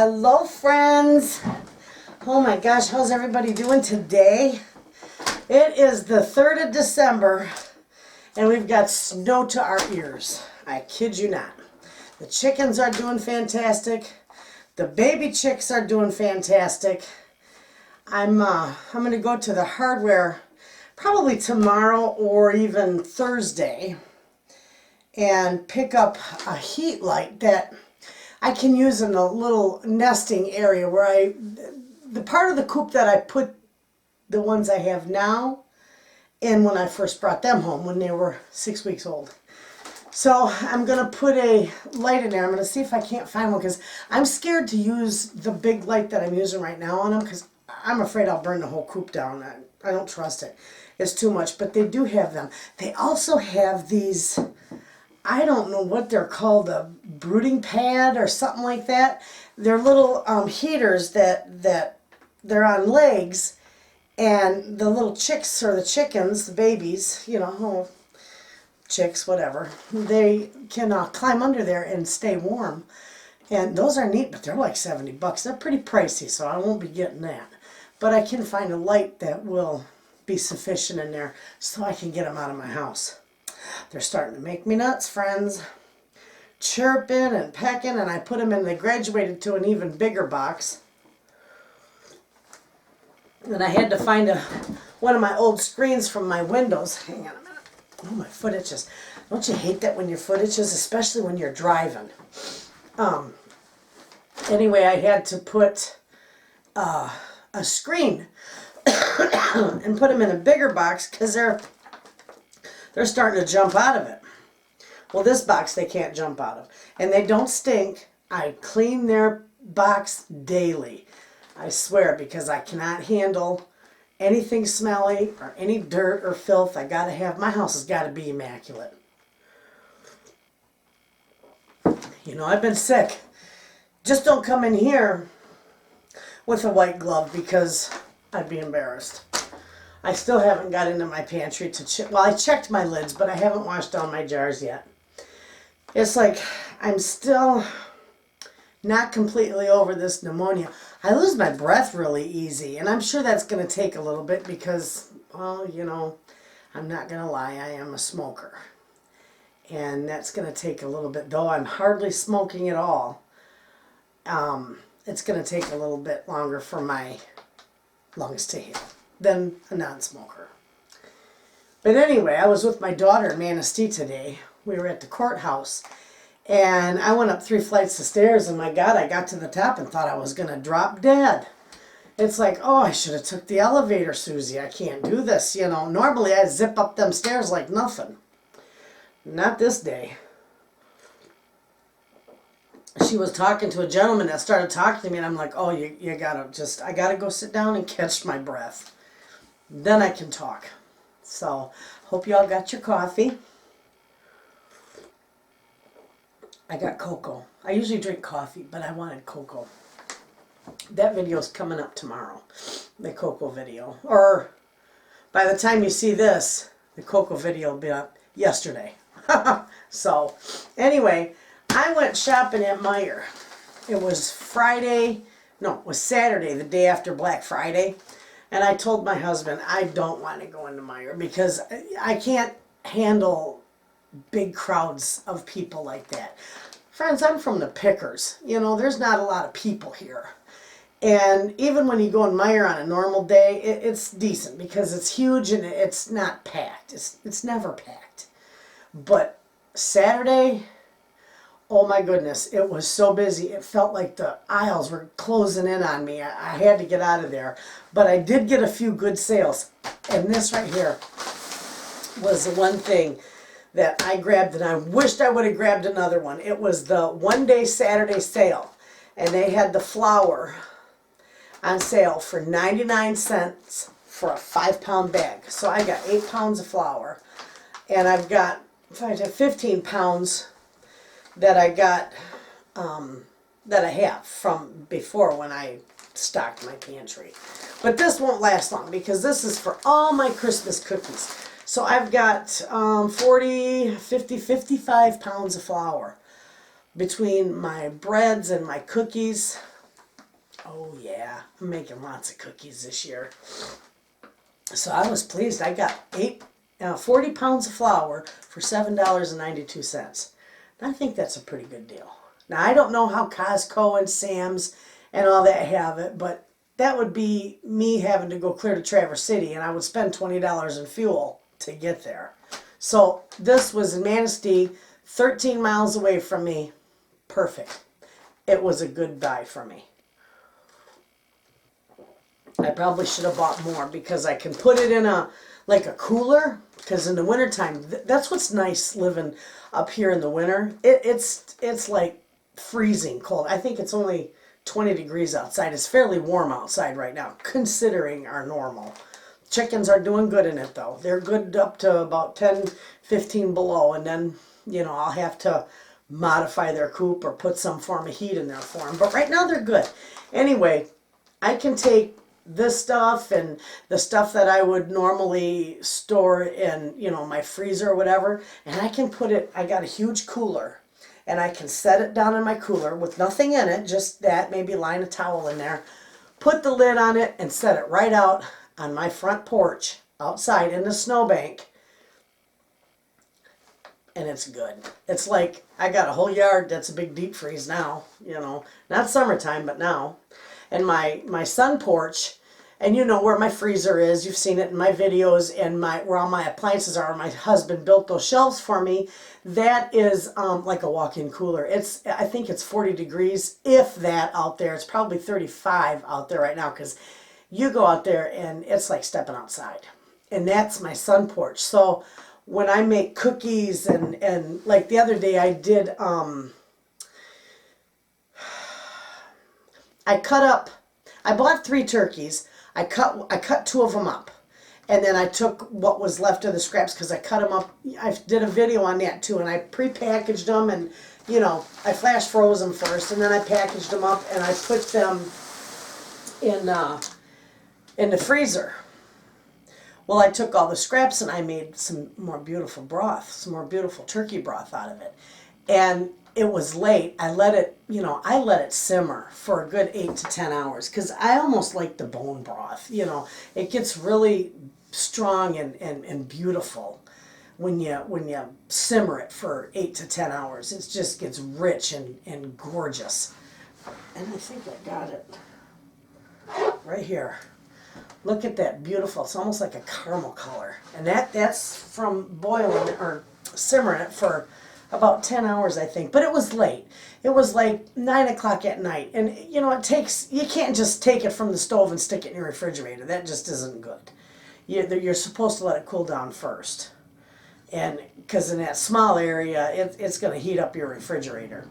Hello friends. Oh my gosh, how's everybody doing today? It is the 3rd of December and we've got snow to our ears. I kid you not. The chickens are doing fantastic. The baby chicks are doing fantastic. I'm going to go to the hardware probably tomorrow or even Thursday and pick up a heat light that I can use in a little nesting area where the part of the coop that I put the ones I have now in when I first brought them home when they were 6 weeks old. So I'm going to put a light in there. I'm going to see if I can't find one because I'm scared to use the big light that I'm using right now on them because I'm afraid I'll burn the whole coop down. I don't trust it. It's too much, but they do have them. They also have these, I don't know what they're called, a brooding pad or something like that. They're little heaters that they're on legs, and the little chicks or the chickens, the babies, you know, chicks, whatever, they can climb under there and stay warm. And those are neat, but they're like $70. They're pretty pricey, so I won't be getting that. But I can find a light that will be sufficient in there so I can get them out of my house. They're starting to make me nuts, friends. Chirping and pecking, and I put them in, they graduated to an even bigger box. And I had to find one of my old screens from my windows. Hang on a minute. Oh, my foot itches. Don't you hate that when your foot itches, especially when you're driving? Anyway, I had to put a screen and put them in a bigger box because they're starting to jump out of it. Well, this box they can't jump out of. And they don't stink. I clean their box daily. I swear, because I cannot handle anything smelly or any dirt or filth. My house has got to be immaculate. You know, I've been sick. Just don't come in here with a white glove because I'd be embarrassed. I still haven't got into my pantry to check. Well, I checked my lids, but I haven't washed down my jars yet. It's like I'm still not completely over this pneumonia. I lose my breath really easy, and I'm sure that's going to take a little bit because, well, you know, I'm not going to lie, I am a smoker. And that's going to take a little bit, though I'm hardly smoking at all. It's going to take a little bit longer for my lungs to heal than a non-smoker. But anyway, I was with my daughter in Manistee today. We were at the courthouse, and I went up 3 flights of stairs, and my God, I got to the top and thought I was going to drop dead. It's like, oh, I should have took the elevator, Susie. I can't do this, you know. Normally, I zip up them stairs like nothing. Not this day. She was talking to a gentleman that started talking to me, and I'm like, oh, you gotta I gotta go sit down and catch my breath. Then I can talk. So, hope you all got your coffee. I got cocoa. I usually drink coffee, but I wanted cocoa. That video's coming up tomorrow, the cocoa video. Or by the time you see this, the cocoa video will be up yesterday. So, anyway, I went shopping at Meijer. It was Saturday, the day after Black Friday. And I told my husband, I don't want to go into Meijer because I can't handle big crowds of people like that. Friends, I'm from the Pickers. You know, there's not a lot of people here. And even when you go in Meijer on a normal day, it's decent because it's huge and it's not packed. It's never packed. But Saturday, oh my goodness, it was so busy. It felt like the aisles were closing in on me. I had to get out of there. But I did get a few good sales. And this right here was the one thing that I grabbed, and I wished I would have grabbed another one. It was the one-day Saturday sale. And they had the flour on sale for 99 cents for a 5-pound bag. So I got 8 pounds of flour. And I've got 15 pounds that I got, that I have from before when I stocked my pantry. But this won't last long because this is for all my Christmas cookies. So I've got 40, 50, 55 pounds of flour between my breads and my cookies. Oh yeah, I'm making lots of cookies this year. So I was pleased. I got 40 pounds of flour for $7.92. I think that's a pretty good deal. Now, I don't know how Costco and Sam's and all that have it, but that would be me having to go clear to Traverse City, and I would spend $20 in fuel to get there. So this was in Manistee, 13 miles away from me. Perfect. It was a good buy for me. I probably should have bought more because I can put it in a cooler, because in the wintertime, that's what's nice living up here in the winter. It's like freezing cold. I think it's only 20 degrees outside. It's fairly warm outside right now, considering our normal. Chickens are doing good in it, though. They're good up to about 10, 15 below, and then, I'll have to modify their coop or put some form of heat in there for them. But right now, they're good. Anyway, I can take this stuff and the stuff that I would normally store in, my freezer or whatever, and I can put it, I got a huge cooler, and I can set it down in my cooler with nothing in it, just that, maybe line a towel in there, put the lid on it, and set it right out on my front porch, outside in the snowbank, and it's good. It's like, I got a whole yard that's a big deep freeze now, not summertime, but now. And my sun porch, and you know where my freezer is, you've seen it in my videos, and where all my appliances are. My husband built those shelves for me. That is like a walk-in cooler. I think it's 40 degrees, if that, out there. It's probably 35 out there right now, because you go out there and it's like stepping outside. And that's my sun porch. So when I make cookies and like the other day I did, I bought 3 turkeys. I cut 2 of them up, and then I took what was left of the scraps, because I cut them up. I did a video on that too, and I pre-packaged them, and I flash froze them first, and then I packaged them up, and I put them in the freezer. Well, I took all the scraps and I made some more beautiful broth, some more beautiful turkey broth out of it, and it was late. I let it simmer for a good 8 to 10 hours, because I almost like the bone broth. It gets really strong and beautiful when you simmer it for 8 to 10 hours. It just gets rich and gorgeous. And I think I got it right here. Look at that beautiful, it's almost like a caramel color. And that's from boiling or simmering it for about 10 hours, I think. But it was late. It was like 9 o'clock at night. And, you can't just take it from the stove and stick it in your refrigerator. That just isn't good. You're supposed to let it cool down first. And because in that small area, it's going to heat up your refrigerator.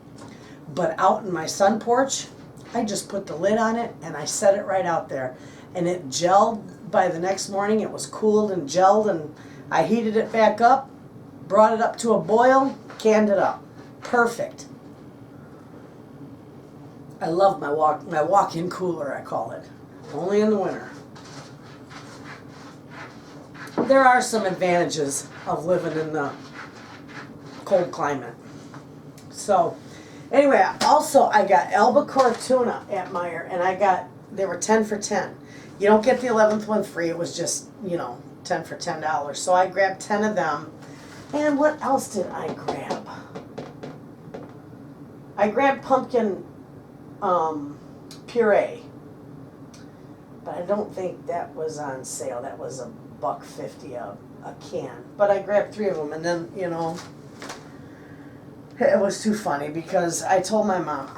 But out in my sun porch, I just put the lid on it and I set it right out there. And it gelled by the next morning. It was cooled and gelled, and I heated it back up, brought it up to a boil, canned it up. Perfect. I love my walk-in cooler, I call it. Only in the winter. There are some advantages of living in the cold climate. So, anyway, also I got albacore tuna at Meijer, and they were 10 for 10. You don't get the 11th one free. It was just, 10 for $10. So I grabbed 10 of them. And what else did I grab? I grabbed pumpkin puree. But I don't think that was on sale. That was $1.50 a can. But I grabbed 3 of them, and then, it was too funny, because I told my mom,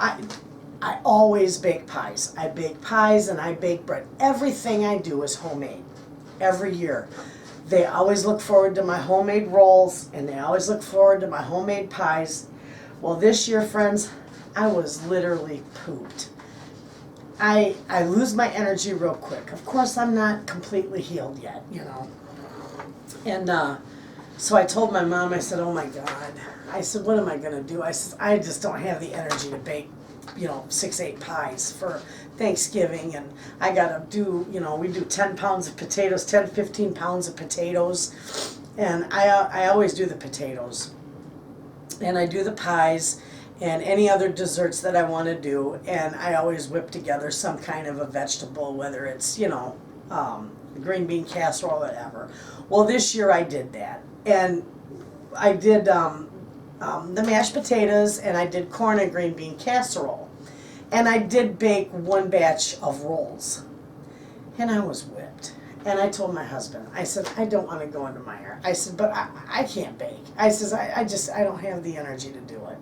I always bake pies. I bake pies and I bake bread. Everything I do is homemade. Every year. They always look forward to my homemade rolls, and they always look forward to my homemade pies. Well, this year, friends, I was literally pooped. I lose my energy real quick. Of course, I'm not completely healed yet, And so I told my mom, I said, oh my God. I said, what am I going to do? I said, I just don't have the energy to bake 6, 8 pies for Thanksgiving, and I gotta do, we do 10 pounds of potatoes, 10, 15 pounds of potatoes, and I always do the potatoes, and I do the pies, and any other desserts that I want to do. And I always whip together some kind of a vegetable, whether it's, green bean casserole or whatever. Well, this year I did that. And I did the mashed potatoes, and I did corn and green bean casserole. And I did bake one batch of rolls. And I was whipped. And I told my husband, I said, I don't want to go into Meijer. I said, but I can't bake. I says, I don't have the energy to do it.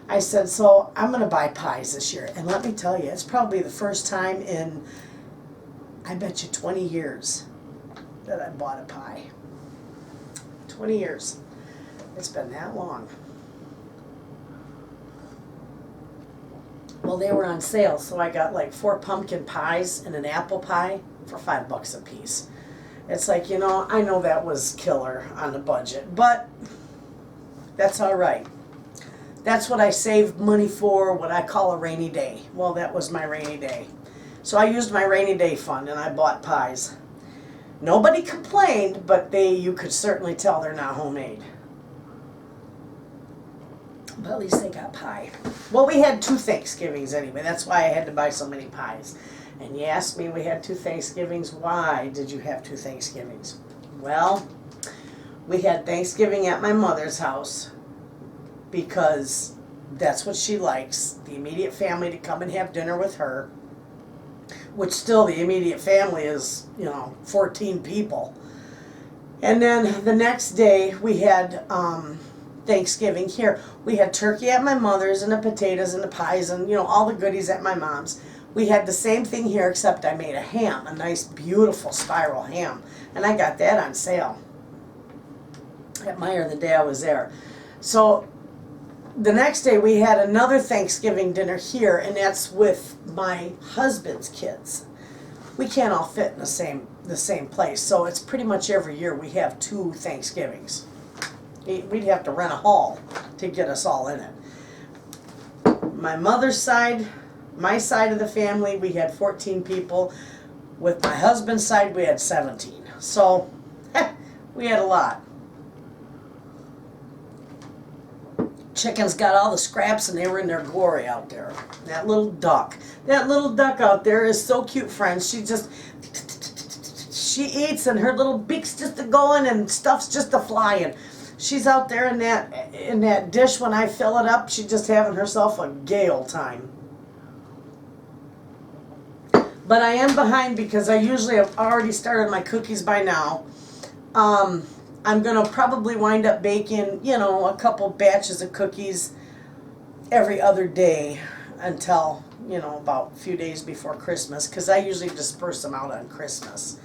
I said, so I'm going to buy pies this year. And let me tell you, it's probably the first time in, I bet you 20 years that I bought a pie. 20 years. It's been that long. Well, they were on sale, so I got like 4 pumpkin pies and an apple pie for $5 a piece. It's like, I know that was killer on the budget, but that's all right. That's what I saved money for, what I call a rainy day. Well, that was my rainy day. So I used my rainy day fund and I bought pies. Nobody complained, but you could certainly tell they're not homemade. But at least they got pie. Well, we had 2 Thanksgivings anyway. That's why I had to buy so many pies. And you asked me, we had 2 Thanksgivings. Why did you have 2 Thanksgivings? Well, we had Thanksgiving at my mother's house because that's what she likes. The immediate family to come and have dinner with her. Which still, the immediate family is, 14 people. And then the next day we had Thanksgiving here. We had turkey at my mother's and the potatoes and the pies and, all the goodies at my mom's. We had the same thing here, except I made a ham, a nice, beautiful spiral ham. And I got that on sale at Meijer the day I was there. So the next day we had another Thanksgiving dinner here, and that's with my husband's kids. We can't all fit in the same place, so it's pretty much every year we have 2 Thanksgivings. We'd have to rent a hall to get us all in it. My mother's side, my side of the family, we had 14 people. With my husband's side, we had 17. So, we had a lot. Chickens got all the scraps and they were in their glory out there. That little duck out there is so cute, friends. She eats and her little beak's just a going and stuff's just a flying. She's out there in that dish when I fill it up. She's just having herself a gay old time. But I am behind because I usually have already started my cookies by now. I'm going to probably wind up baking, a couple batches of cookies every other day until, about a few days before Christmas, because I usually disperse them out on Christmas.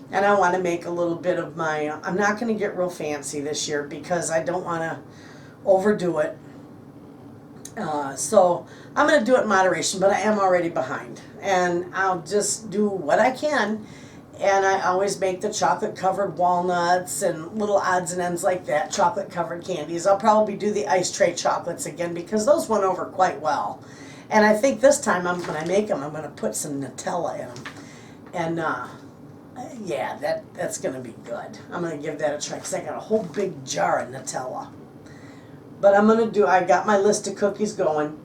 And I want to make a little bit of I'm not going to get real fancy this year because I don't want to overdo it. So I'm going to do it in moderation, but I am already behind. And I'll just do what I can. And I always make the chocolate-covered walnuts and little odds and ends like that, chocolate-covered candies. I'll probably do the ice tray chocolates again because those went over quite well. And I think this time when I make them, I'm going to put some Nutella in them. And yeah, that's going to be good. I'm going to give that a try because I got a whole big jar of Nutella. But I got my list of cookies going.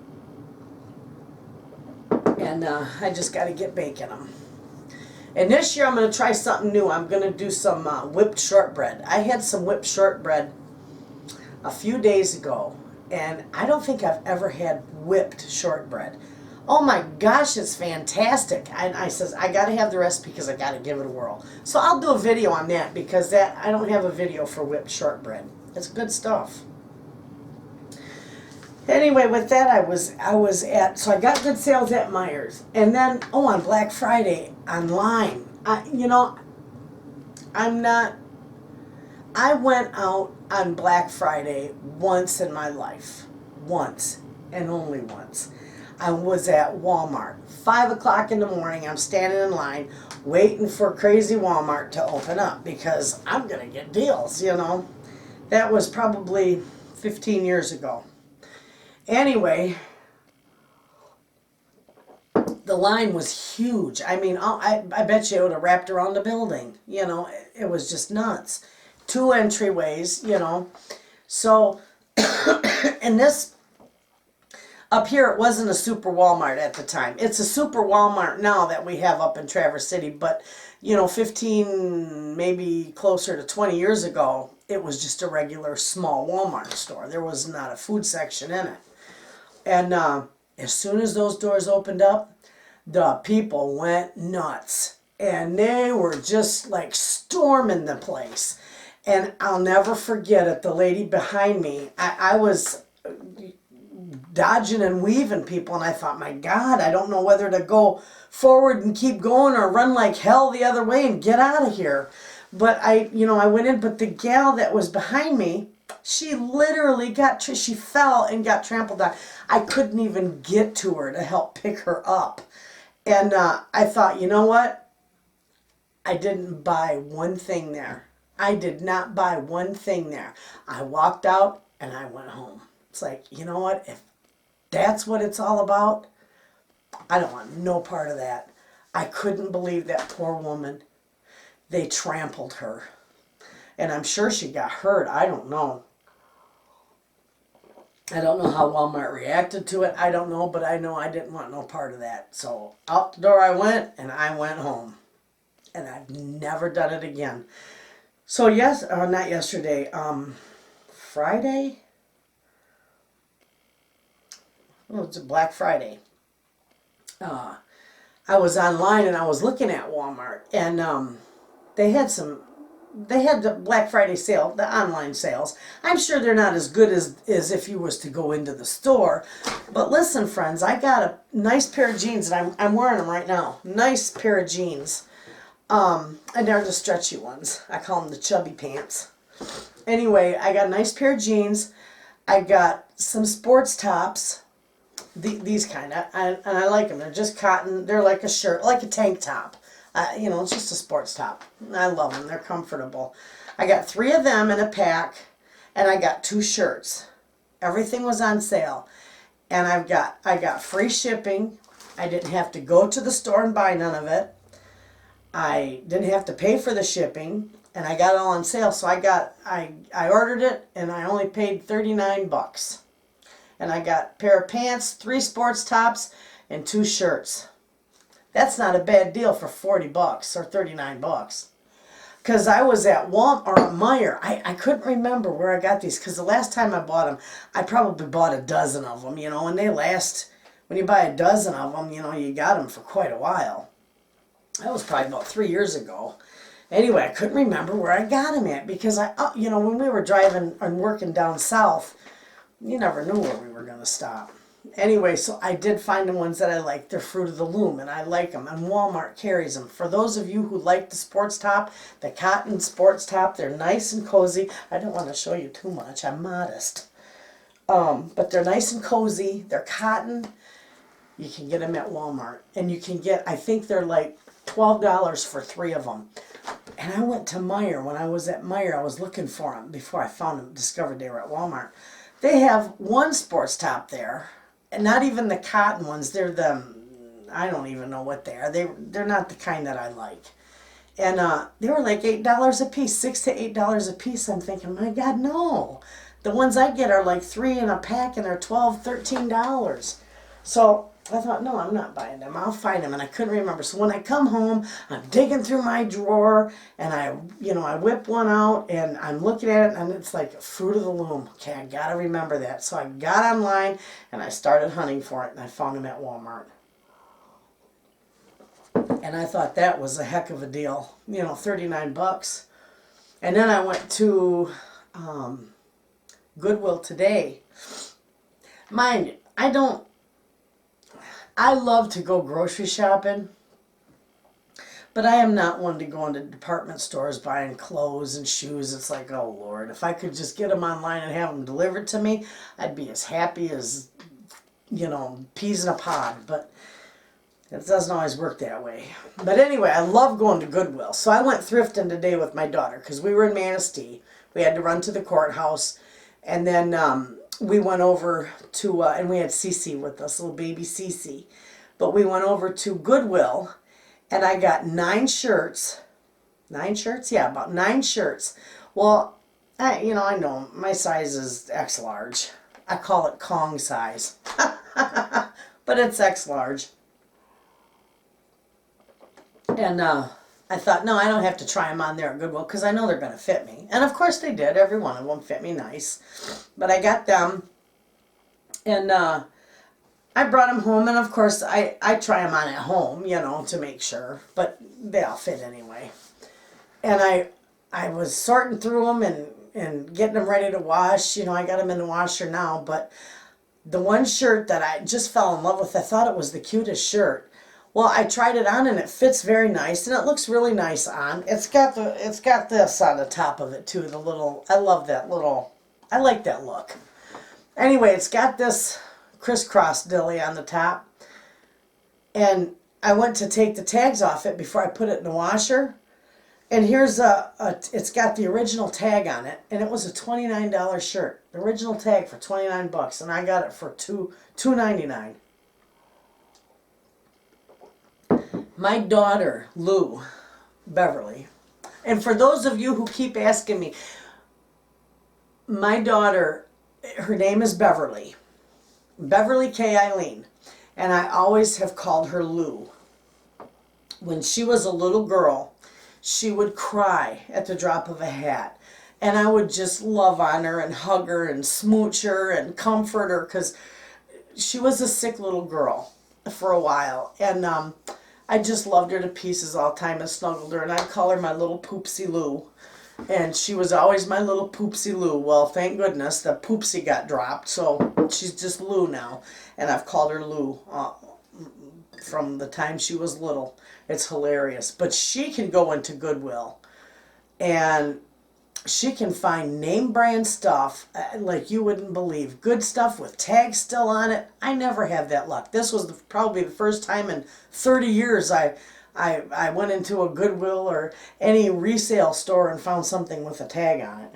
And I just got to get baking them. And this year I'm going to try something new. I'm going to do some whipped shortbread. I had some whipped shortbread a few days ago. And I don't think I've ever had whipped shortbread. Oh my gosh, it's fantastic. And I says, I got to have the recipe because I got to give it a whirl. So I'll do a video on that because I don't have a video for whipped shortbread. It's good stuff. Anyway, with that, so I got good sales at Meijer's. And then, on Black Friday, online, I went out on Black Friday once in my life. Once, and only once. I was at Walmart. 5 o'clock in the morning, I'm standing in line, waiting for crazy Walmart to open up because I'm going to get deals, That was probably 15 years ago. Anyway, the line was huge. I mean, I bet you it would have wrapped around the building. It was just nuts. 2 entryways, So, and this, Up here, it wasn't a super Walmart at the time. It's a super Walmart now that we have up in Traverse City, but 15, maybe closer to 20 years ago, it was just a regular small Walmart store. There was not a food section in it. And as soon as those doors opened up, the people went nuts. And they were just like storming the place. And I'll never forget it. The lady behind me, I was dodging and weaving people, and I thought, my God, I don't know whether to go forward and keep going or run like hell the other way and get out of here. But I went in, but the gal that was behind me, she literally she fell and got trampled on. I couldn't even get to her to help pick her up. And I thought, you know what? I didn't buy one thing there. I did not buy one thing there. I walked out and I went home. It's like, you know what? If that's what it's all about, I don't want no part of that. I couldn't believe that poor woman. They trampled her. And I'm sure she got hurt. I don't know. I don't know how Walmart reacted to it. I don't know, but I know I didn't want no part of that. So out the door I went, and I went home. And I've never done it again. So not yesterday, Friday? Oh, it's a Black Friday. I was online and I was looking at Walmart, and they had the Black Friday sale, the online sales. I'm sure they're not as good as if you was to go into the store. But listen, friends, I got a nice pair of jeans, and I'm wearing them right now. Nice pair of jeans. And they're the stretchy ones. I call them the chubby pants. Anyway, I got a nice pair of jeans. I got some sports tops. These kind of, and I like them. They're just cotton. They're like a shirt, like a tank top. It's just a sports top. I love them. They're comfortable. I got 3 of them in a pack, and I got 2 shirts. Everything was on sale, and I got free shipping. I didn't have to go to the store and buy none of it. I didn't have to pay for the shipping, and I got it all on sale. So I ordered it, and I only paid $39. And I got a pair of pants, 3 sports tops, and 2 shirts. That's not a bad deal for $40 or $39. Because I was at Walmart or at Meijer. I couldn't remember where I got these, because the last time I bought them, I probably bought a dozen of them, and they last, when you buy a dozen of them, you got them for quite a while. That was probably about 3 years ago. Anyway, I couldn't remember where I got them at, because when we were driving and working down south, you never knew where we were going to stop. Anyway, so I did find the ones that I like. They're Fruit of the Loom, and I like them, and Walmart carries them. For those of you who like the sports top, the cotton sports top, they're nice and cozy. I don't want to show you too much. I'm modest. But they're nice and cozy. They're cotton. You can get them at Walmart, and you can get, I think they're like $12 for 3 of them. And I went to Meijer. When I was at Meijer, I was looking for them before I found them, discovered they were at Walmart. They have one sports top there, and not even the cotton ones. They're I don't even know what they are. They're not the kind that I like. And they were like $8 a piece, $6 to $8 a piece. I'm thinking, my God, no. The ones I get are like 3 in a pack, and they're $12, $13. So I thought, no, I'm not buying them. I'll find them, and I couldn't remember. So when I come home, I'm digging through my drawer, and I whip one out, and I'm looking at it, and it's like Fruit of the Loom. Okay, I gotta remember that. So I got online, and I started hunting for it, and I found them at Walmart. And I thought that was a heck of a deal, $39. And then I went to Goodwill today. Mind you, I love to go grocery shopping, but I am not one to go into department stores buying clothes and shoes. It's like, oh Lord, if I could just get them online and have them delivered to me, I'd be as happy as, peas in a pod. But it doesn't always work that way. But anyway, I love going to Goodwill. So I went thrifting today with my daughter, because we were in Manistee. We had to run to the courthouse, and then we went over to, and we had Cece with us, little baby Cece. But we went over to Goodwill, and I got 9 shirts. 9 shirts? Yeah, about 9 shirts. Well, I know my size is X large. I call it Kong size. but it's X large. And I thought, no, I don't have to try them on there at Goodwill because I know they're going to fit me. And of course they did. Every one of them fit me nice. But I got them, and I brought them home, and of course I try them on at home, you know, to make sure. But they all fit anyway. And I was sorting through them and getting them ready to wash. You know, I got them in the washer now. But the one shirt that I just fell in love with, I thought it was the cutest shirt. Well, I tried it on and it fits very nice, and it looks really nice on. It's got this on the top of it too. The little, I love that little, I like that look. Anyway, it's got this crisscross dilly on the top, and I went to take the tags off it before I put it in the washer. And here's it's got the original tag on it, and it was a $29 shirt. The original tag for 29 bucks, and I got it for $2.99. My daughter, Lou Beverly, and for those of you who keep asking me, my daughter, her name is Beverly K. Eileen, and I always have called her Lou. When she was a little girl, she would cry at the drop of a hat, and I would just love on her and hug her and smooch her and comfort her because she was a sick little girl for a while, and I just loved her to pieces all the time and snuggled her, and I'd call her my little Poopsie Lou. And she was always my little Poopsie Lou. Well, thank goodness the Poopsie got dropped, so she's just Lou now. And I've called her Lou from the time she was little. It's hilarious. But she can go into Goodwill, and she can find name brand stuff like you wouldn't believe. Good stuff with tags still on it. I never have that luck. This was probably the first time in 30 years I went into a Goodwill or any resale store and found something with a tag on it.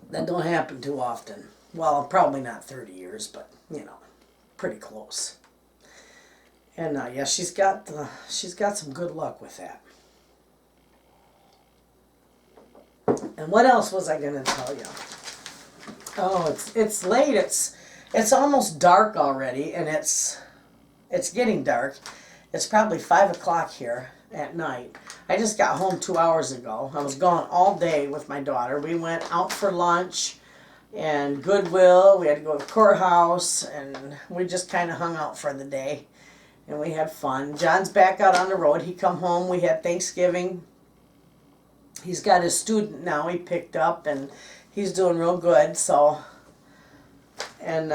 That don't happen too often. Well, probably not 30 years, but you know, pretty close. And yeah, she's got some good luck with that. And what else was I going to tell you? Oh, it's late. It's almost dark already, and it's getting dark. It's probably 5 o'clock here at night. I just got home 2 hours ago. I was gone all day with my daughter. We went out for lunch and Goodwill. We had to go to the courthouse, and we just kind of hung out for the day, and we had fun. John's back out on the road. He come home. We had Thanksgiving. He's got his student now he picked up, and he's doing real good. So, and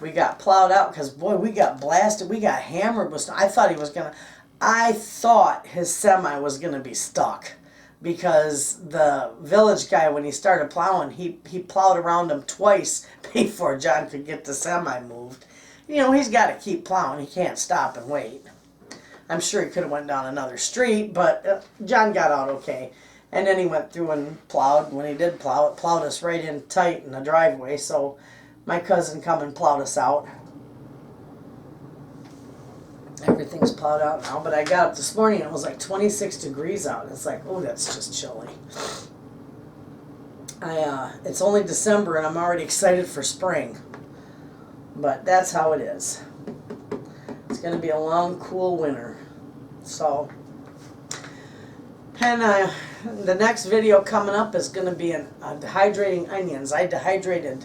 we got plowed out because, boy, we got blasted. We got hammered with snow. I thought his semi was going to be stuck because the village guy, when he started plowing, he plowed around him twice before John could get the semi moved. You know, he's got to keep plowing. He can't stop and wait. I'm sure he could have went down another street, but John got out okay. And then he went through and plowed. When he did plow, it plowed us right in tight in the driveway. So my cousin come and plowed us out. Everything's plowed out now. But I got up this morning and it was like 26 degrees out. It's like, oh, that's just chilly. It's only December and I'm already excited for spring. But that's how it is. It's going to be a long, cool winter. So, and the next video coming up is going to be dehydrating onions. I dehydrated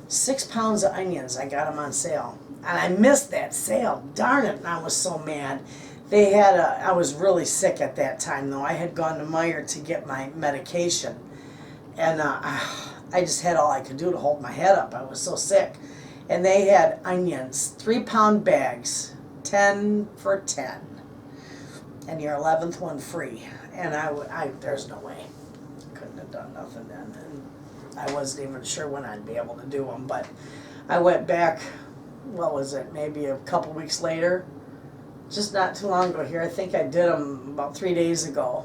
6 pounds of onions. I got them on sale. And I missed that sale. Darn it, and I was so mad. I was really sick at that time, though. I had gone to Meijer to get my medication. And I just had all I could do to hold my head up. I was so sick. And they had onions, 3-pound bags, 10 for 10, and your 11th one free. And there's no way. Couldn't have done nothing then. And I wasn't even sure when I'd be able to do them. But I went back, what was it, maybe a couple weeks later, just not too long ago here. I think I did them about 3 days ago.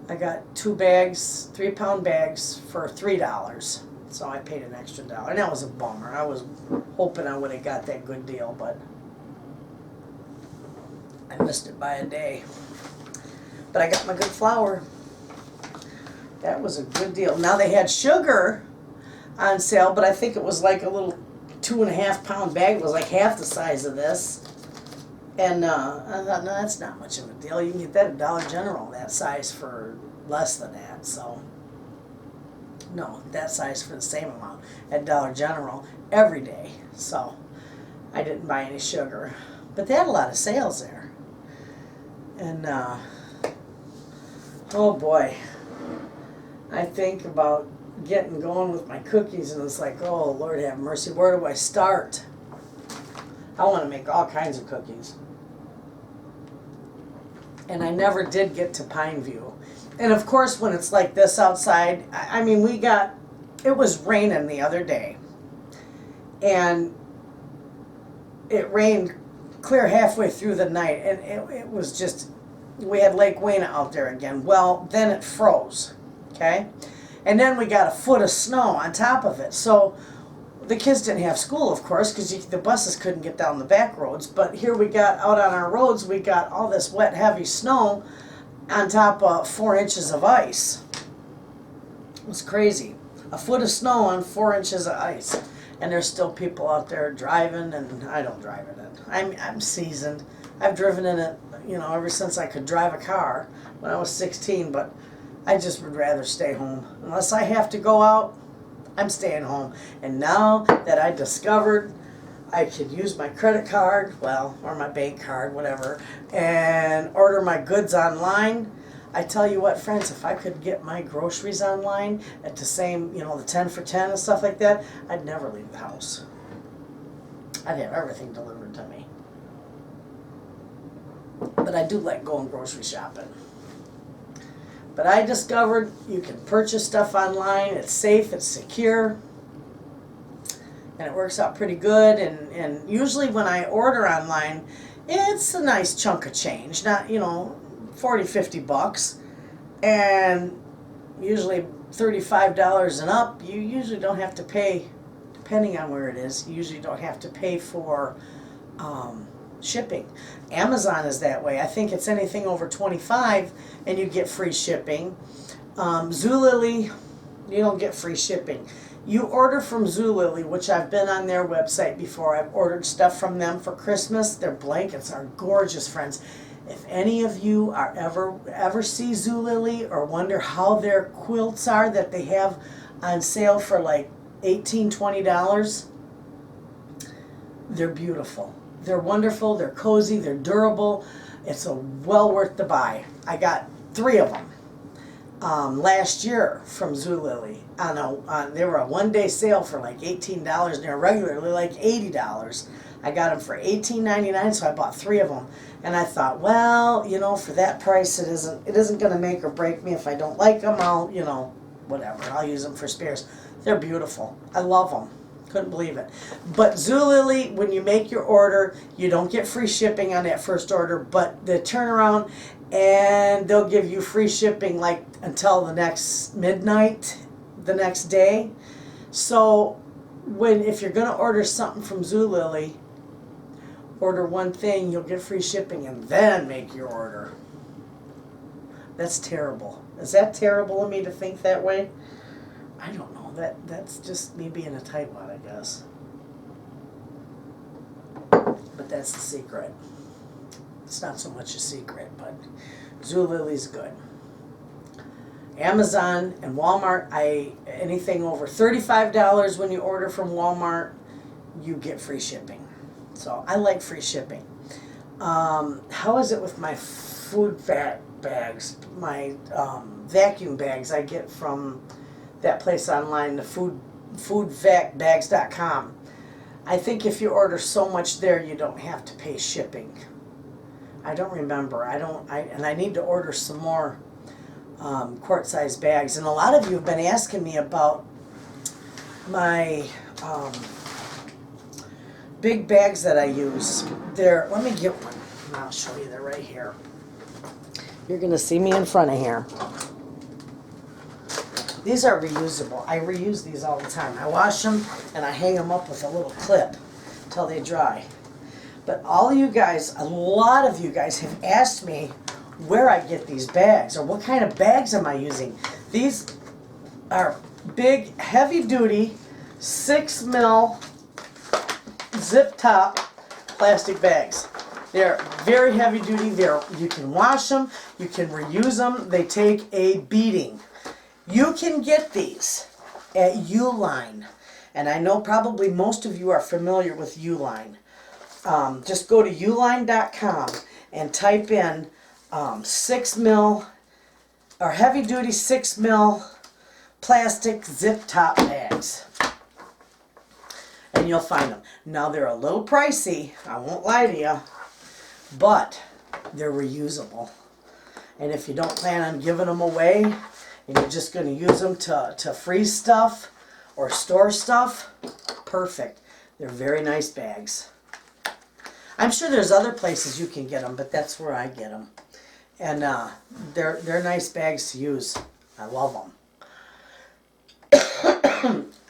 I got 2 bags, 3-pound bags for $3. So I paid an extra $1. And that was a bummer. I was hoping I would have got that good deal, but I missed it by a day. But I got my good flour. That was a good deal. Now they had sugar. on sale, but I think it was like a little 2.5 pound bag. It was like half the size of this. And I thought, no, that's not much of a deal. You can get that at Dollar General, that size, for less than that. So, no, that size for the same amount at Dollar General every day. So, I didn't buy any sugar. But they had a lot of sales there. And, oh boy, I think about getting going with my cookies, and it's like, oh, Lord have mercy, where do I start? I want to make all kinds of cookies. And I never did get to Pineview. And of course, when it's like this outside, I mean, it was raining the other day. And it rained clear halfway through the night. And it was just, we had Lake Wayna out there again. Well, then it froze, okay? And then we got a foot of snow on top of it. So the kids didn't have school, of course, because the buses couldn't get down the back roads. But here we got out on our roads, we got all this wet, heavy snow on top of 4 inches of ice. It was crazy. A foot of snow on 4 inches of ice. And there's still people out there driving, and I don't drive in it. I'm seasoned. I've driven in it, ever since I could drive a car when I was 16, but I just would rather stay home. Unless I have to go out, I'm staying home. And now that I discovered I could use my credit card, or my bank card, whatever, and order my goods online, I tell you what, friends, if I could get my groceries online at the same, the 10 for 10 and stuff like that, I'd never leave the house. I'd have everything delivered to me. But I do like going grocery shopping. But I discovered you can purchase stuff online. It's safe, it's secure, and it works out pretty good. And usually when I order online, it's a nice chunk of change, not, 40, 50 bucks. And usually $35 and up, you usually don't have to pay, depending on where it is, you usually don't have to pay for shipping. Amazon is that way. I think it's anything over 25 and you get free shipping. Zulily, you don't get free shipping. You order from Zulily, which I've been on their website before. I've ordered stuff from them for Christmas. Their blankets are gorgeous, friends. If any of you are ever see Zulily or wonder how their quilts are that they have on sale for like $18, $20, they're beautiful. They're wonderful, they're cozy, they're durable. It's well worth the buy. I got 3 of them last year from Zulily. They were a one-day sale for like $18, and they're regularly like $80. I got them for $18.99, so I bought 3 of them. And I thought, well, for that price, it isn't going to make or break me. If I don't like them, I'll, whatever. I'll use them for spares. They're beautiful. I love them. Couldn't believe it. But Zulily, when you make your order, you don't get free shipping on that first order, but the turnaround, and they'll give you free shipping like until the next midnight the next day. So if you're going to order something from Zulily, order one thing, you'll get free shipping, and then make your order. That's terrible. Is that terrible of me to think that way? I don't know. That's just me being a tightwad, I guess. But that's the secret. It's not so much a secret, but Zulily's good. Amazon and Walmart, anything over $35 when you order from Walmart, you get free shipping. So I like free shipping. How is it with my food bags? My vacuum bags I get from that place online, the foodvacbags.com. I think if you order so much there, you don't have to pay shipping. I don't remember. And I need to order some more quart-sized bags. And a lot of you have been asking me about my big bags that I use. Let me get one. I'll show you. They're right here. You're going to see me in front of here. These are reusable. I reuse these all the time. I wash them and I hang them up with a little clip till they dry. But all of you guys, a lot of you guys have asked me where I get these bags or what kind of bags am I using. These are big, heavy duty 6 mil zip top plastic bags. They're very heavy duty. You can wash them, you can reuse them. They take a beating. You can get these at Uline. And I know probably most of you are familiar with Uline. Just go to uline.com and type in 6 mil or heavy duty 6 mil plastic zip top bags. And you'll find them. Now they're a little pricey, I won't lie to you, but they're reusable. And if you don't plan on giving them away and you're just going to use them to freeze stuff or store stuff, perfect. They're very nice bags. I'm sure there's other places you can get them, but that's where I get them. And they're nice bags to use. I love them.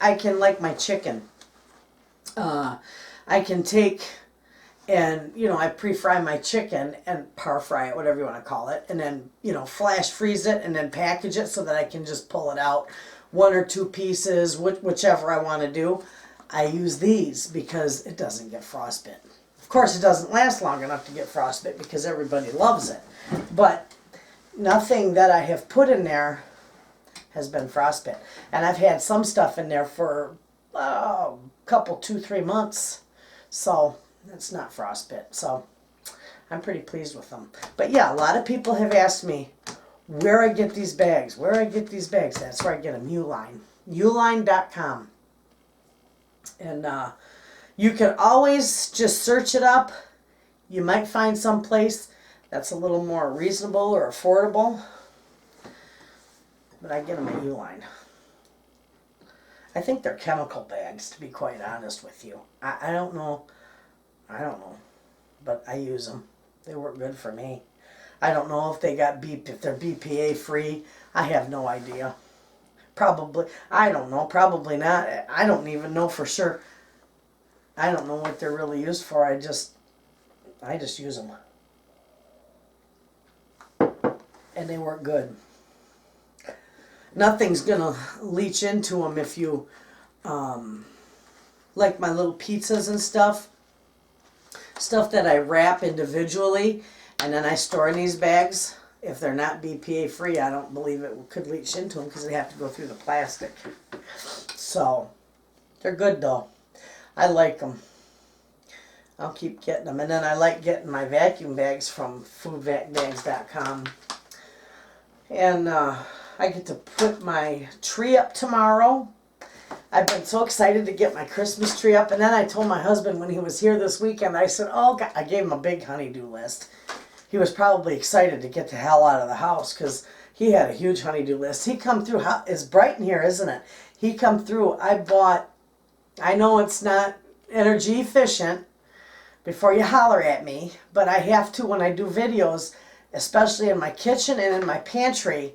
I can, like my chicken, I can take and, you know, I pre-fry my chicken and par fry it, whatever you want to call it, and then, you know, flash freeze it and then package it so that I can just pull it out, 1 or 2 pieces, whichever I want to do. I use these because it doesn't get frostbite. Of course, it doesn't last long enough to get frostbite because everybody loves it. But nothing that I have put in there has been frostbite. And I've had some stuff in there for a couple, 2-3 months. So it's not frostbite. So I'm pretty pleased with them. But yeah, a lot of people have asked me where I get these bags. Where I get these bags. That's where I get them. Uline. Uline.com. And you can always just search it up. You might find some place that's a little more reasonable or affordable. But I get them at Uline. I think they're chemical bags, to be quite honest with you. I don't know. I don't know. But I use them. They work good for me. I don't know if they got if they're BPA free. I have no idea. Probably. I don't know. Probably not. I don't even know for sure. I don't know what they're really used for. I just use them. And they work good. Nothing's going to leach into them if you, like my little pizzas and stuff that I wrap individually and then I store in these bags. If they're not BPA free, I don't believe it could leach into them because they have to go through the plastic. So, they're good though. I like them. I'll keep getting them. And then I like getting my vacuum bags from foodvacbags.com. And I get to put my tree up tomorrow. I've been so excited to get my Christmas tree up. And then I told my husband when he was here this weekend, I said, oh, God. I gave him a big honeydew list. He was probably excited to get the hell out of the house because he had a huge honeydew list. He come through. It's bright in here, isn't it? He come through. I know it's not energy efficient before you holler at me, but I have to when I do videos, especially in my kitchen and in my pantry.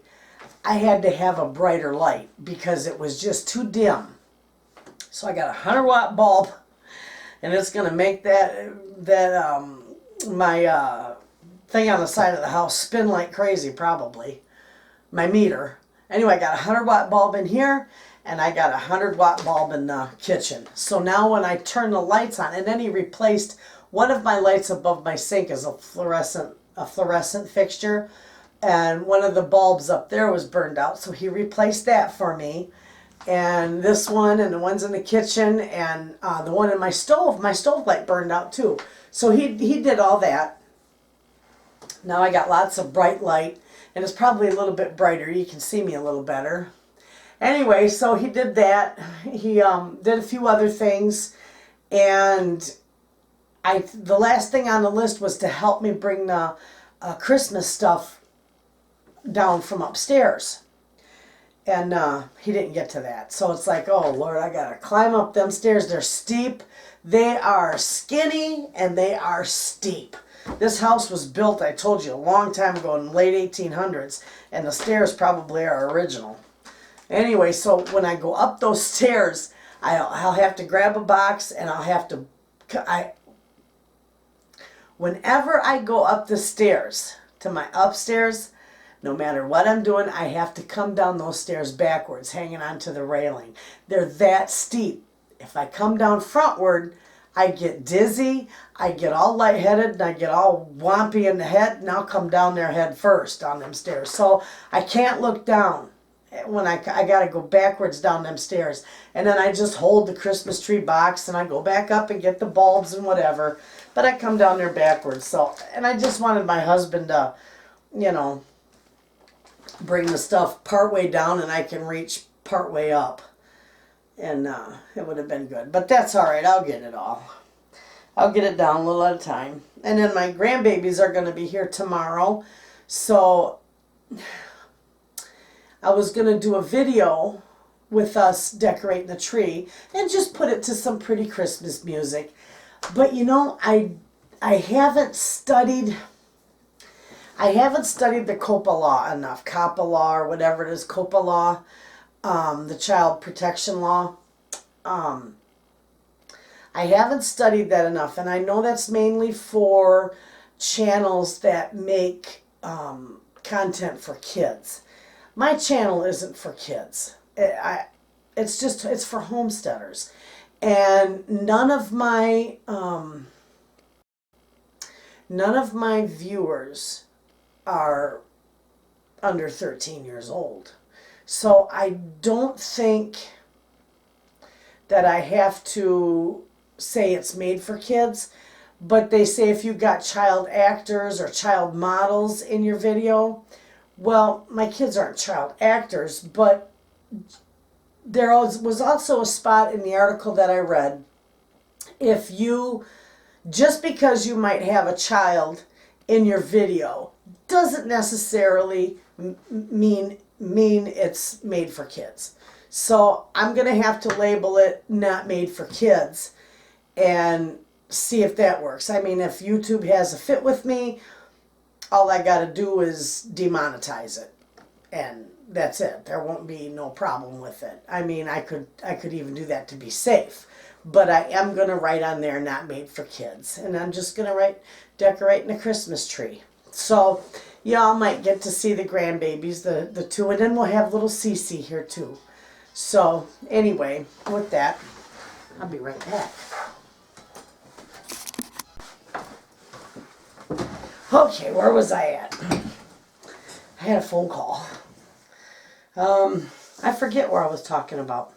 I had to have a brighter light because it was just too dim. So I got a 100-watt bulb, and it's going to make my thing on the side of the house spin like crazy, probably. My meter. Anyway, I got a 100-watt bulb in here, and I got a 100-watt bulb in the kitchen. So now when I turn the lights on, and then he replaced one of my lights above my sink as a fluorescent fixture, and one of the bulbs up there was burned out, so he replaced that for me. And this one, and the ones in the kitchen, and the one in my stove light burned out too. So he did all that. Now I got lots of bright light, and it's probably a little bit brighter. You can see me a little better. Anyway, so he did that. He did a few other things, and the last thing on the list was to help me bring the Christmas stuff down from upstairs. And he didn't get to that. So it's like, oh Lord, I gotta climb up them stairs. They're steep. They are skinny and they are steep. This house was built, I told you, a long time ago in the late 1800s, and the stairs probably are original. Anyway, so when I go up those stairs, I'll have to grab a box, and I'll have to, whenever I go up the stairs to my upstairs, No matter what I'm doing, I have to come down those stairs backwards, hanging onto the railing. They're that steep. If I come down frontward, I get dizzy, I get all lightheaded, and I get all wompy in the head, and I'll come down there head first down them stairs. So I can't look down when I got to go backwards down them stairs. And then I just hold the Christmas tree box, and I go back up and get the bulbs and whatever. But I come down there backwards. So, and I just wanted my husband to, you know, bring the stuff partway down and I can reach partway up. And it would have been good. But that's all right. I'll get it all. I'll get it down a little at a time. And then my grandbabies are going to be here tomorrow. So I was going to do a video with us decorating the tree and just put it to some pretty Christmas music. But you know, I haven't studied the COPA law enough. COPA law or whatever it is, COPA law. The child protection law. I haven't studied that enough, and I know that's mainly for channels that make content for kids. My channel isn't for kids. It's for homesteaders, and none of my viewers are under 13 years old. So I don't think that I have to say it's made for kids, but they say if you got child actors or child models in your video, well, my kids aren't child actors, but there was also a spot in the article that I read, just because you might have a child in your video doesn't necessarily mean it's made for kids. So I'm going to have to label it not made for kids and see if that works. I mean, if YouTube has a fit with me, all I got to do is demonetize it. And that's it. There won't be no problem with it. I mean, I could even do that to be safe. But I am going to write on there, not made for kids. And I'm just going to write, decorating a Christmas tree. So y'all might get to see the grandbabies, the two. And then we'll have little Cece here too. So anyway, with that, I'll be right back. Okay, where was I at? I had a phone call. I forget where I was talking about.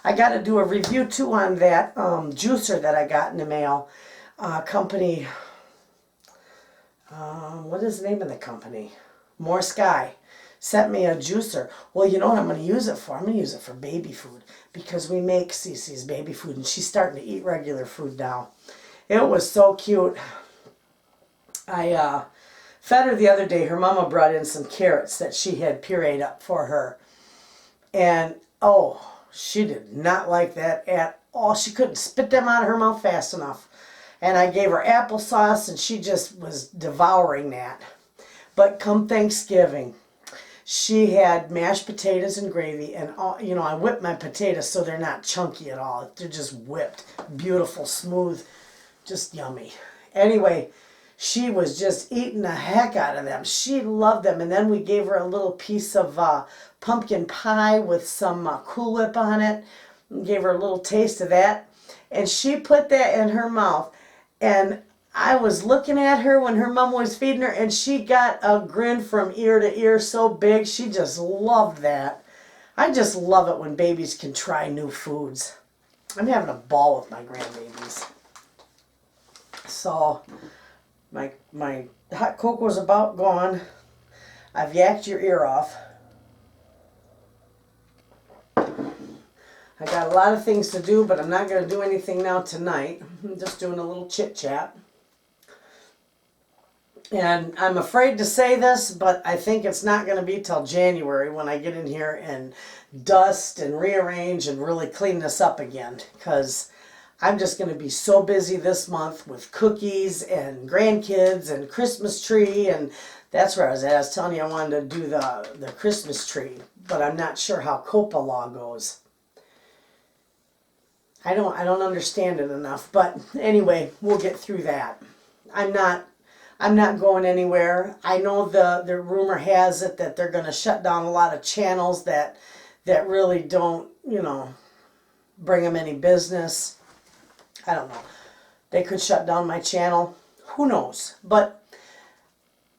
I got to do a review too on that juicer that I got in the mail. Company, what is the name of the company? More Sky sent me a juicer. Well, you know what I'm going to use it for? I'm going to use it for baby food because we make Cece's baby food and she's starting to eat regular food now. It was so cute. I fed her the other day. Her mama brought in some carrots that she had pureed up for her. And, oh, she did not like that at all. She couldn't spit them out of her mouth fast enough. And I gave her applesauce, and she just was devouring that. But come Thanksgiving, she had mashed potatoes and gravy. And, you know, I whipped my potatoes so they're not chunky at all. They're just whipped. Beautiful, smooth, just yummy. Anyway, she was just eating the heck out of them. She loved them. And then we gave her a little piece of pumpkin pie with some Cool Whip on it. And gave her a little taste of that. And she put that in her mouth. And I was looking at her when her mom was feeding her. And she got a grin from ear to ear so big. She just loved that. I just love it when babies can try new foods. I'm having a ball with my grandbabies. So my hot cocoa's about gone. I've yacked your ear off. I got a lot of things to do, but I'm not going to do anything now tonight. I'm just doing a little chit-chat. And I'm afraid to say this, but I think it's not going to be till January when I get in here and dust and rearrange and really clean this up again. Because I'm just going to be so busy this month with cookies and grandkids and Christmas tree. And that's where I was at. I was telling you I wanted to do the Christmas tree, but I'm not sure how COPA law goes. I don't understand it enough. But anyway, we'll get through that. I'm not I'm not going anywhere. I know the rumor has it that they're going to shut down a lot of channels that really don't, bring them any business. I don't know. They could shut down my channel. Who knows? But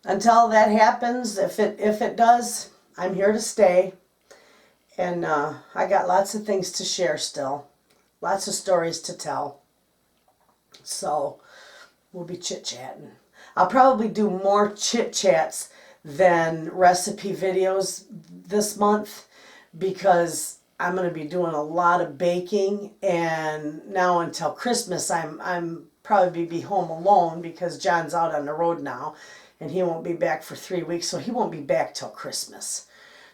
until that happens, if it does, I'm here to stay. And I got lots of things to share still. Lots of stories to tell. So we'll be chit-chatting. I'll probably do more chit-chats than recipe videos this month because I'm going to be doing a lot of baking, and now until Christmas I'm probably be home alone because John's out on the road now and he won't be back for 3 weeks, so he won't be back till Christmas.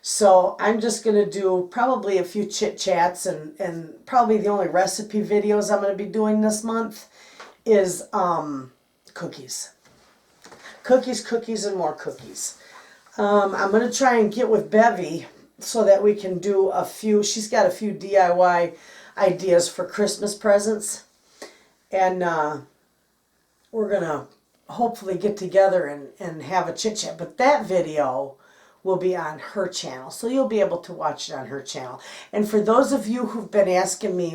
So I'm just going to do probably a few chit-chats, and probably the only recipe videos I'm going to be doing this month is cookies. Cookies, and more cookies. I'm going to try and get with Bevy so that we can do a few. She's got a few DIY ideas for Christmas presents. And we're going to hopefully get together and have a chit chat. But that video will be on her channel. So you'll be able to watch it on her channel. And for those of you who've been asking me,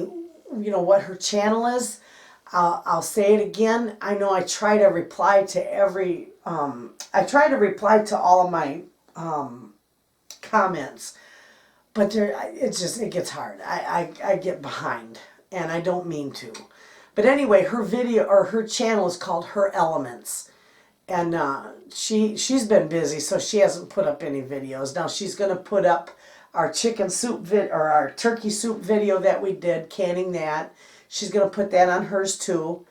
what her channel is, I'll say it again. I know I try to reply to I try to reply to all of my comments, but it gets hard. I get behind, and I don't mean to. But anyway, her channel is called Her Elements, and she's been busy, so she hasn't put up any videos. Now she's gonna put up our chicken soup or our turkey soup video that we did, canning that. She's going to put that on hers too.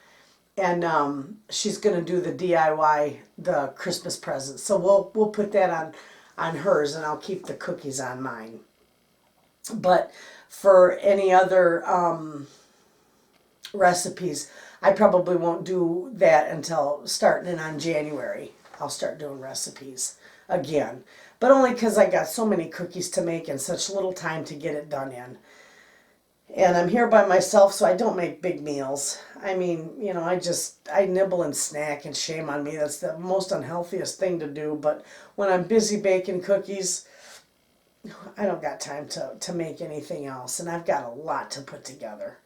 And she's going to do the DIY, the Christmas presents. So we'll put that on hers, and I'll keep the cookies on mine. But for any other recipes, I probably won't do that until starting in on January. I'll start doing recipes again. But only because I got so many cookies to make and such little time to get it done in. And I'm here by myself, so I don't make big meals. I mean, I nibble and snack, and shame on me. That's the most unhealthiest thing to do. But when I'm busy baking cookies, I don't got time to make anything else. And I've got a lot to put together.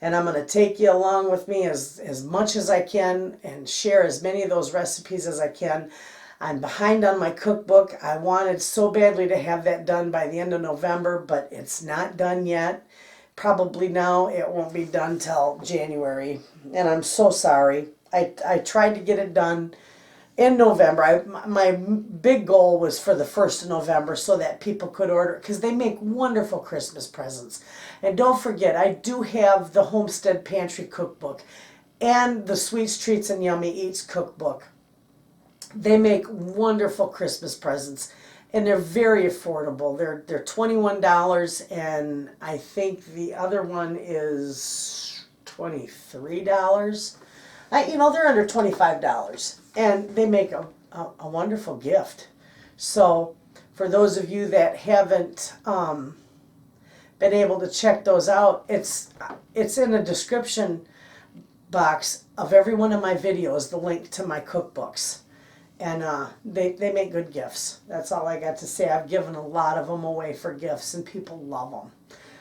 And I'm going to take you along with me as much as I can and share as many of those recipes as I can. I'm behind on my cookbook. I wanted so badly to have that done by the end of November, but it's not done yet. Probably now it won't be done till January, and I'm so sorry. I tried to get it done in November. My big goal was for the 1st of November so that people could order, because they make wonderful Christmas presents. And don't forget, I do have the Homestead Pantry Cookbook and the Sweets, Treats, and Yummy Eats Cookbook. They make wonderful Christmas presents. And they're very affordable. They're $21, and I think the other one is $23. They're under $25, and they make a wonderful gift. So for those of you that haven't been able to check those out, it's in the description box of every one of my videos, the link to my cookbooks. And they make good gifts. That's all I got to say. I've given a lot of them away for gifts, and people love them.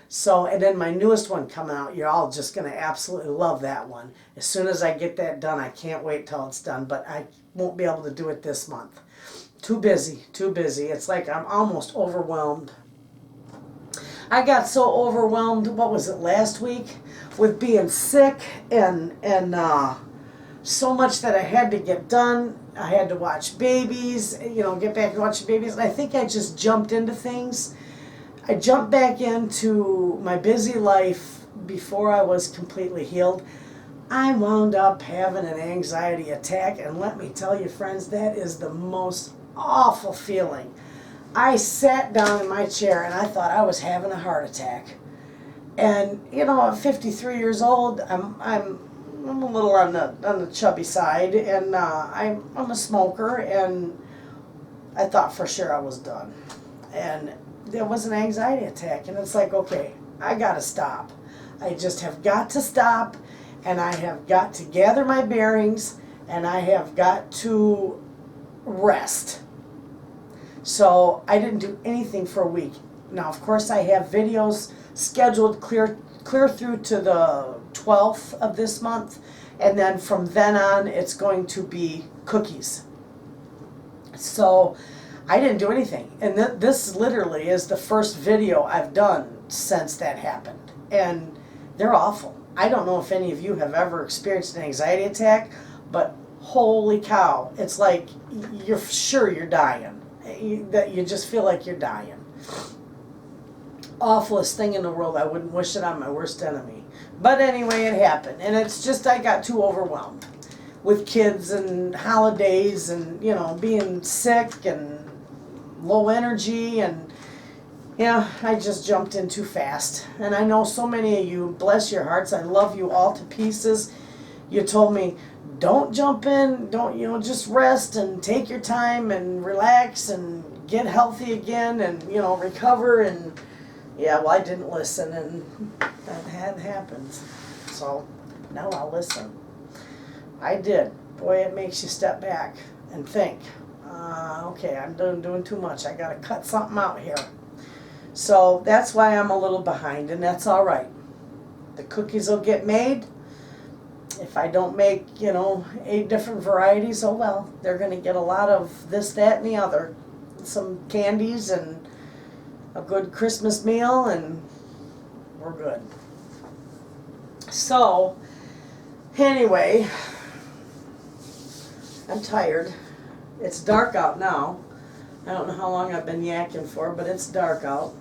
So, and then my newest one coming out, you're all just going to absolutely love that one. As soon as I get that done, I can't wait till it's done, but I won't be able to do it this month. Too busy. It's like I'm almost overwhelmed. I got so overwhelmed, what was it, last week? With being sick and so much that I had to get done. I had to watch babies, get back and watch babies. And I think I just jumped into things. I jumped back into my busy life before I was completely healed. I wound up having an anxiety attack. And let me tell you, friends, that is the most awful feeling. I sat down in my chair and I thought I was having a heart attack. And, at 53 years old, I'm a little on the chubby side, and I'm a smoker, and I thought for sure I was done. And there was an anxiety attack, and it's like, okay, I gotta stop. I just have got to stop, and I have got to gather my bearings and I have got to rest. So I didn't do anything for a week. Now, of course, I have videos scheduled clear through to the 12th of this month, and then from then on, it's going to be cookies. So I didn't do anything, and this literally is the first video I've done since that happened, and they're awful. I don't know if any of you have ever experienced an anxiety attack, but holy cow, it's like you're sure you're dying. That you just feel like you're dying. Awfulest thing in the world. I wouldn't wish it on my worst enemy. But anyway, it happened, and it's just I got too overwhelmed with kids and holidays and, you know, being sick and low energy, and yeah, I just jumped in too fast. And I know so many of you, bless your hearts, I love you all to pieces. You told me, don't jump in, don't, you know, just rest and take your time and relax and get healthy again and, you know, recover. And yeah, well, I didn't listen, and that had happened. So now I'll listen. I did. Boy, it makes you step back and think, okay, I'm doing too much. I got to cut something out here. So that's why I'm a little behind, and that's all right. The cookies will get made. If I don't make, you know, 8 different varieties, oh well, they're going to get a lot of this, that, and the other. Some candies and a good Christmas meal, and we're good. So, anyway, I'm tired. It's dark out now. I don't know how long I've been yakking for, but it's dark out.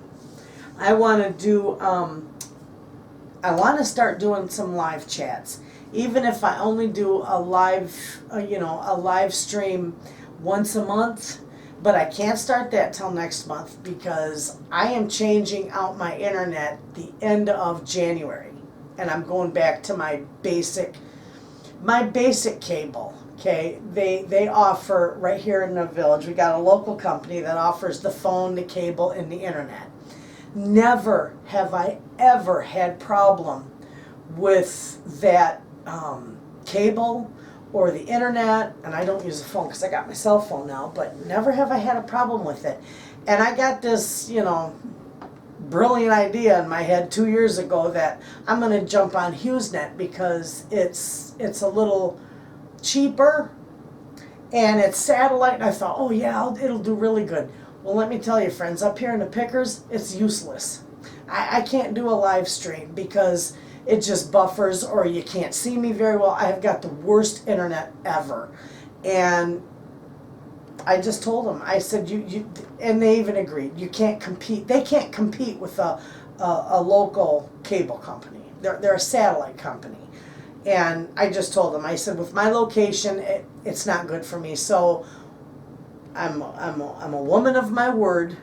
I want to do, I want to start doing some live chats. Even if I only do a live, you know, a live stream once a month, but I can't start that till next month because I am changing out my internet the end of January, and I'm going back to my basic cable. Okay, they offer right here in the village. We got a local company that offers the phone, the cable, and the internet. Never have I ever had problem with that cable or the internet, and I don't use a phone because I got my cell phone now, but never have I had a problem with it. And I got this, you know, brilliant idea in my head 2 years ago that I'm going to jump on HughesNet because it's a little cheaper and it's satellite, and I thought, oh yeah, it'll do really good. Well, let me tell you, friends, up here in the Pickers, it's useless. I can't do a live stream because it just buffers or you can't see me very well. I have got the worst internet ever. And I just told them, I said, you and they even agreed, you can't compete. They can't compete with a local cable company. They're a satellite company. And I just told them, I said, with my location, it's not good for me. So I'm a woman of my word.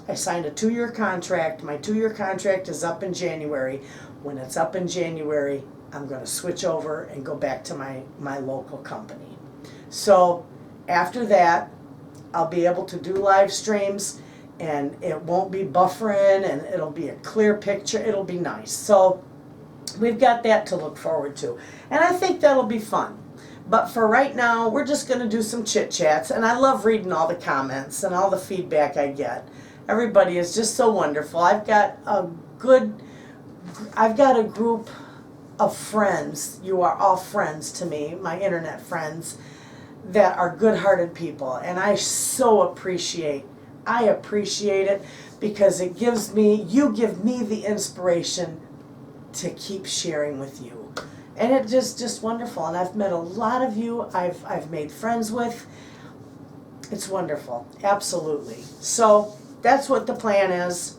I signed a 2-year contract. My 2-year contract is up in January. When it's up in January, I'm going to switch over and go back to my local company. So after that, I'll be able to do live streams, and it won't be buffering, and it'll be a clear picture. It'll be nice. So we've got that to look forward to. And I think that'll be fun. But for right now, we're just going to do some chit chats. And I love reading all the comments and all the feedback I get. Everybody is just so wonderful. I've got a group of friends. You are all friends to me, my internet friends, that are good-hearted people. And I so appreciate it because it gives me, you give me the inspiration to keep sharing with you. And it's just wonderful. And I've met a lot of you I've made friends with. It's wonderful. Absolutely. So that's what the plan is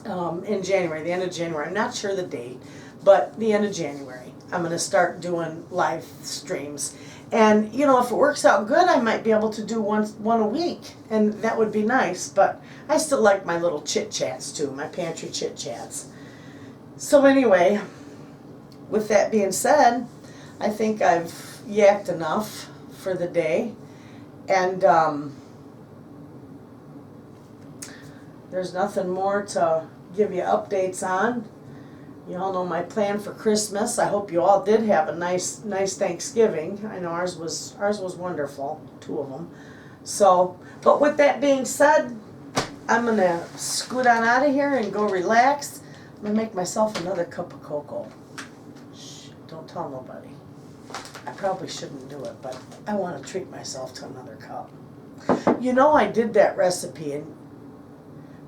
in January, the end of January. I'm not sure the date, but the end of January. I'm going to start doing live streams. And, you know, if it works out good, I might be able to do one a week. And that would be nice. But I still like my little chit chats too, my pantry chit chats. So anyway, with that being said, I think I've yacked enough for the day. And there's nothing more to give you updates on. You all know my plan for Christmas. I hope you all did have a nice Thanksgiving. I know ours was wonderful, 2 of them. So, but with that being said, I'm gonna scoot on out of here and go relax. I'm gonna make myself another cup of cocoa. Shh, don't tell nobody. I probably shouldn't do it, but I want to treat myself to another cup. You know, I did that recipe, and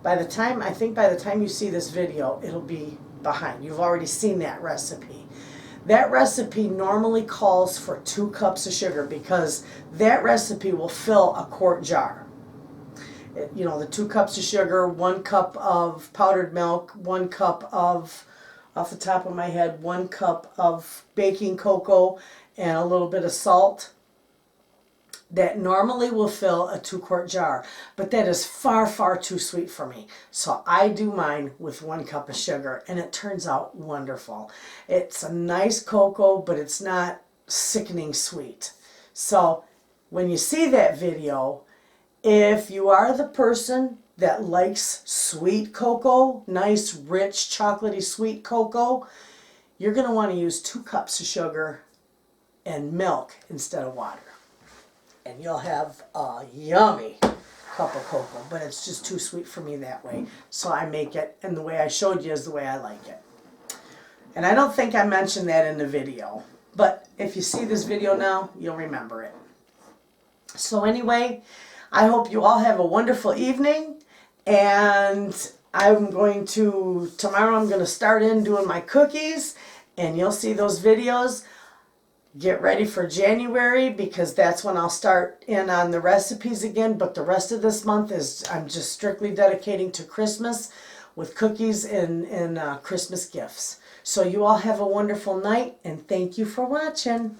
by the time you see this video, it'll be behind. You've already seen that recipe. That recipe normally calls for 2 cups of sugar because that recipe will fill a quart jar. You know, the 2 cups of sugar, 1 cup of powdered milk, 1 cup of, off the top of my head, 1 cup of baking cocoa, and a little bit of salt. That normally will fill a 2-quart jar, but that is far, far too sweet for me. So I do mine with 1 cup of sugar, and it turns out wonderful. It's a nice cocoa, but it's not sickening sweet. So when you see that video, if you are the person that likes sweet cocoa, nice, rich, chocolatey sweet cocoa, you're going to want to use 2 cups of sugar and milk instead of water. And you'll have a yummy cup of cocoa, but it's just too sweet for me that way. So I make it, and the way I showed you is the way I like it. And I don't think I mentioned that in the video, but if you see this video now, you'll remember it. So anyway, I hope you all have a wonderful evening, and tomorrow I'm going to start in doing my cookies, and you'll see those videos. Get ready for January because that's when I'll start in on the recipes again. But the rest of this month I'm just strictly dedicating to Christmas with cookies and Christmas gifts. So you all have a wonderful night, and thank you for watching.